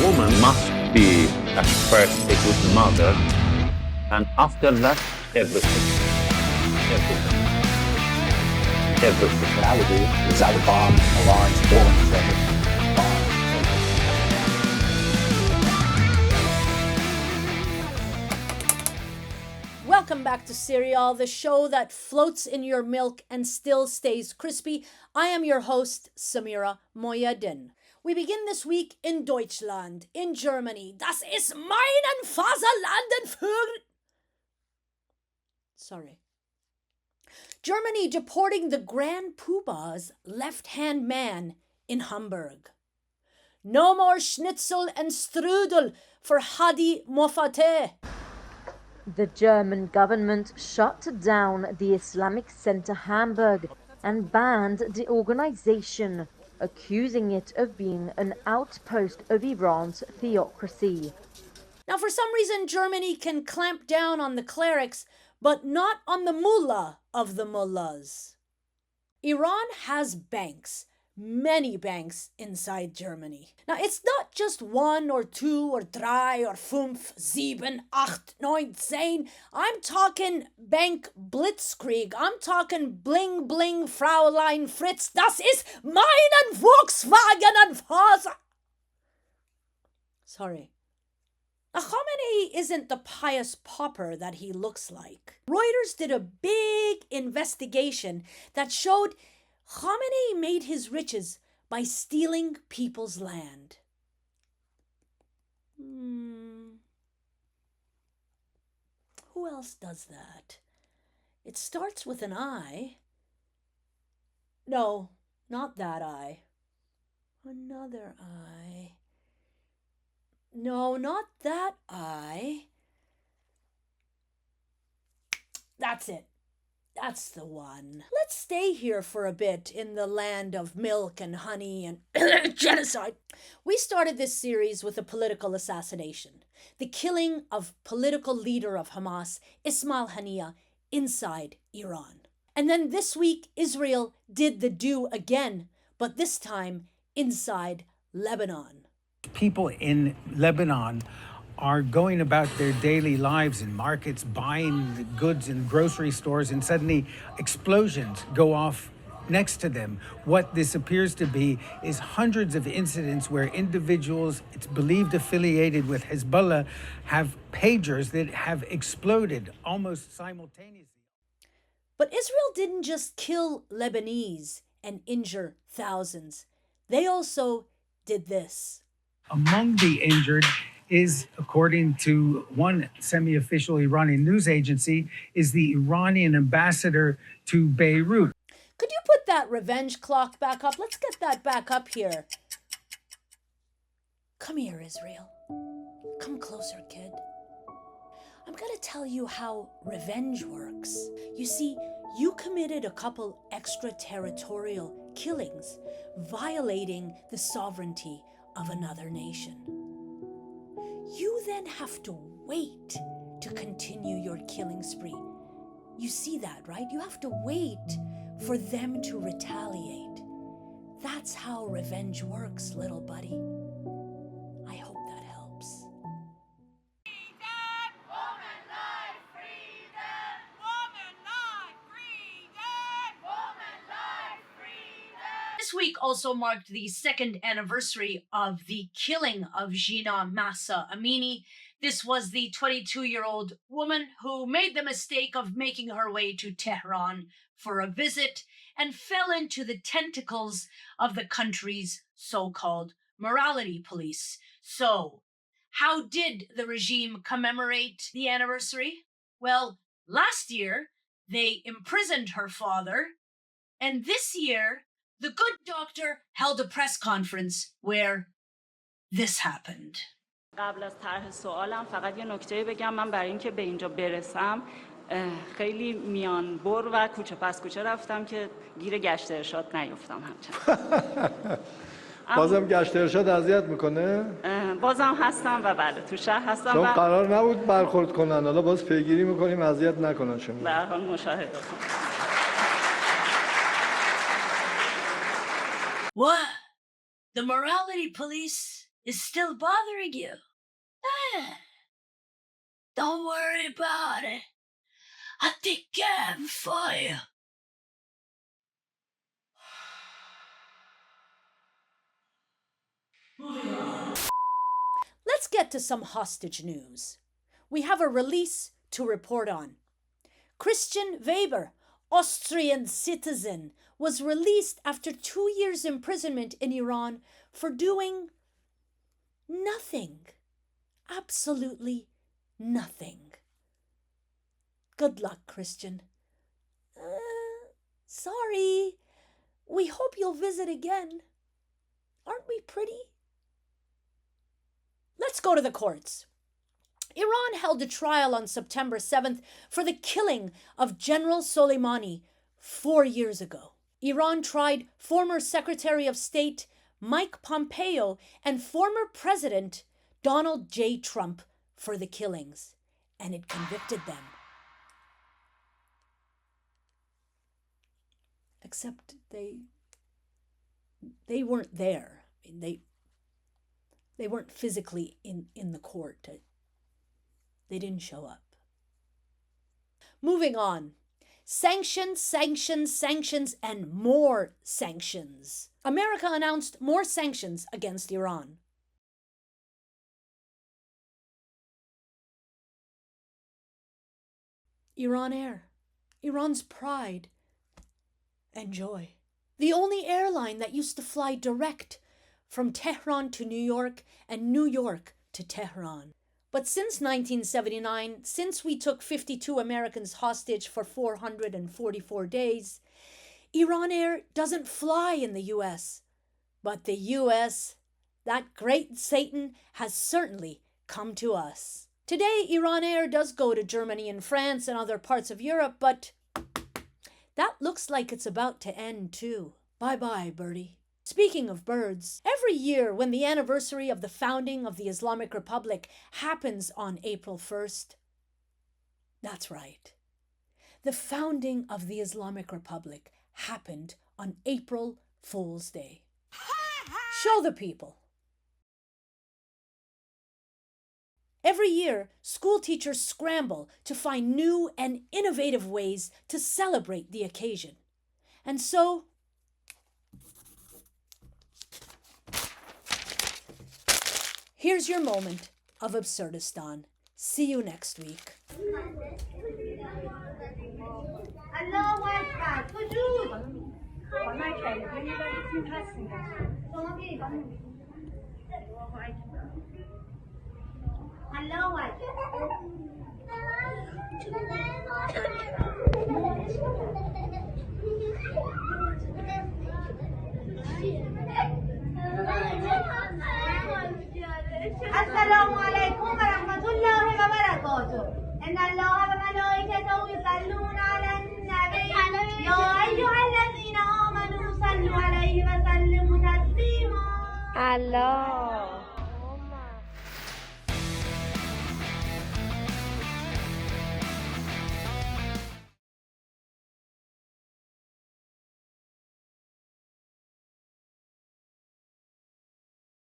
woman must be at first a good mother, and after that, everything. Everything. Everything. What I would do is I would bomb Iran's oil center. Welcome back to Cereal, the show that floats in your milk and still stays crispy. I am your host, Samira Moyadin. We begin this week in Deutschland, in Germany. Das ist meinen Vaterlanden für... Sorry. Germany deporting the Grand Poobah's left-hand man in Hamburg. No more schnitzel and strudel for Hadi Mofateh. The German government shut down the Islamic Center Hamburg and banned the organization, accusing it of being an outpost of Iran's theocracy. Now, for some reason, Germany can clamp down on the clerics, but not on the mullah of the mullahs. Iran has banks, many banks inside Germany. Now, it's not just 1 or 2 or 3 or 5, 7, 8, 9, 10. I'm talking Bank Blitzkrieg. I'm talking bling bling Fraulein Fritz. Das ist meinen Volkswagen Vater. Sorry. Now, Khamenei isn't the pious pauper that he looks like. Reuters did a big investigation that showed Khamenei made his riches by stealing people's land. Who else does that? It starts with an I. No, not that I. Another I. No, not that I. That's it. That's the one. Let's stay here for a bit in the land of milk and honey and genocide. We started this series with a political assassination, the killing of political leader of Hamas, Ismail Haniyeh, inside Iran. And then this week, Israel did the do again, but this time inside Lebanon. People in Lebanon are going about their daily lives in markets, buying goods in grocery stores, and suddenly explosions go off next to them. What this appears to be is hundreds of incidents where individuals, it's believed affiliated with Hezbollah, have pagers that have exploded almost simultaneously. But Israel didn't just kill Lebanese and injure thousands. They also did this. Among the injured is, according to one semi-official Iranian news agency, is the Iranian ambassador to Beirut. Could you put that revenge clock back up? Let's get that back up here. Come here, Israel. Come closer, kid. I'm going to tell you how revenge works. You see, you committed a couple extraterritorial killings, violating the sovereignty of another nation. You then have to wait to continue your killing spree. You see that, right? You have to wait for them to retaliate. That's how revenge works, little buddy. I hope that helps. This week also marked the second anniversary of the killing of Jina Mahsa Amini. This was the 22-year-old woman who made the mistake of making her way to Tehran for a visit and fell into the tentacles of the country's so-called morality police. So, how did the regime commemorate the anniversary? Well, last year, they imprisoned her father, and this year, the good doctor held a press conference where this happened. قبل از طرح سوالم فقط یه نکته بگم. من برای اینکه به اینجا برسم خیلی میان بر و کوچه پس کوچه رفتم که گیر گشت ارشاد نیفتم همچنان. بازم گشت ارشاد اذیت میکنه؟ بازم هستم و بله تو شهر هستم. چون قرار نبود برخورد کنن، حالا باز پیگیری میکنیم اذیت نکنن شما. به هر حال مشاهده کنم. What? The morality police is still bothering you. Don't worry about it. I'll take care of it for you. Let's get to some hostage news. We have a release to report on. Christian Weber, Austrian citizen, was released after 2 years imprisonment in Iran for doing nothing. Absolutely nothing. Good luck, Christian. Sorry. We hope you'll visit again. Aren't we pretty? Let's go to the courts. Iran held a trial on September 7th for the killing of General Soleimani 4 years ago. Iran tried former Secretary of State Mike Pompeo and former President Donald J. Trump for the killings, and it convicted them. Except they weren't there. I mean, they weren't physically in the court. They didn't show up. Moving on. Sanctions, sanctions, sanctions, and more sanctions. America announced more sanctions against Iran. Iran Air, Iran's pride and joy. The only airline that used to fly direct from Tehran to New York and New York to Tehran. But since 1979, since we took 52 Americans hostage for 444 days, Iran Air doesn't fly in the U.S. But the U.S., that great Satan, has certainly come to us. Today, Iran Air does go to Germany and France and other parts of Europe, but that looks like it's about to end too. Bye-bye, birdie. Speaking of birds, every year when the anniversary of the founding of the Islamic Republic happens on April 1st, that's right. The founding of the Islamic Republic happened on April Fool's Day. Show the people. Every year, school teachers scramble to find new and innovative ways to celebrate the occasion. And so, here's your moment of Absurdistan. See you next week. السلام عليكم ورحمة الله وبركاته. إن الله وملائكته يصلون على النبي يا أيها الذين آمنوا صلوا عليه وسلموا تسليما. الله